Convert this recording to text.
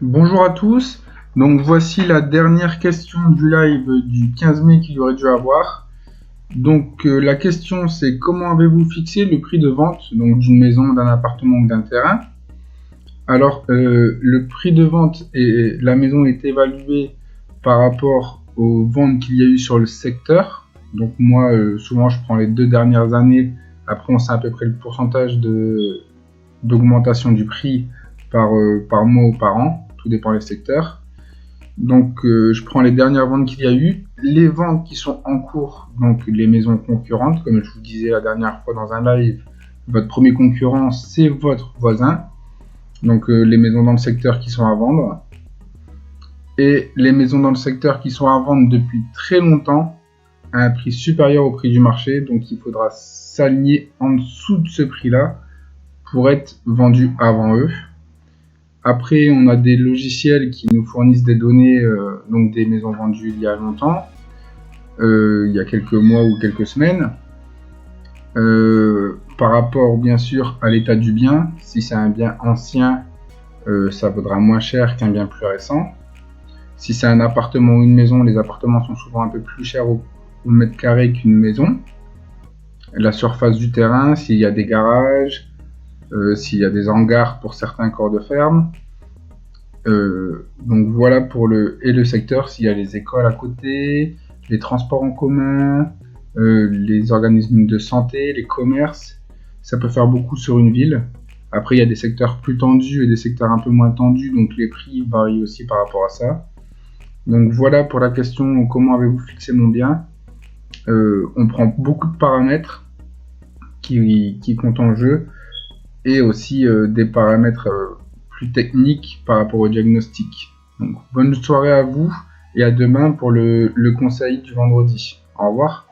Bonjour à tous, donc voici la dernière question du live du 15 mai qu'il aurait dû avoir. Donc la question c'est comment avez-vous fixé le prix de vente donc d'une maison, d'un appartement ou d'un terrain? Alors le prix de vente et la maison est évalué par rapport aux ventes qu'il y a eu sur le secteur. Donc moi souvent je prends les 2 dernières années, après on sait à peu près le pourcentage d'augmentation du prix par mois ou par an, tout dépend des secteurs. Donc je prends les dernières ventes qu'il y a eu, les ventes qui sont en cours, donc les maisons concurrentes, comme je vous disais la dernière fois dans un live, votre premier concurrent c'est votre voisin, donc les maisons dans le secteur qui sont à vendre, et les maisons dans le secteur qui sont à vendre depuis très longtemps à un prix supérieur au prix du marché, donc il faudra s'aligner en dessous de ce prix-là pour être vendu avant eux. Après, on a des logiciels qui nous fournissent des données, donc des maisons vendues il y a longtemps, il y a quelques mois ou quelques semaines, par rapport bien sûr à l'état du bien. Si c'est un bien ancien, ça vaudra moins cher qu'un bien plus récent. Si c'est un appartement ou une maison, les appartements sont souvent un peu plus chers au mètre carré qu'une maison. La surface du terrain, s'il y a des garages, s'il y a des hangars pour certains corps de ferme. Donc voilà pour le secteur, s'il y a les écoles à côté, les transports en commun, les organismes de santé, les commerces, ça peut faire beaucoup sur une ville. Après il y a des secteurs plus tendus et des secteurs un peu moins tendus, donc les prix varient aussi par rapport à ça. Donc voilà pour la question comment avez-vous fixé mon bien. On prend beaucoup de paramètres qui comptent en jeu et aussi des paramètres plus techniques par rapport au diagnostic. Donc bonne soirée à vous et à demain pour le conseil du vendredi. Au revoir.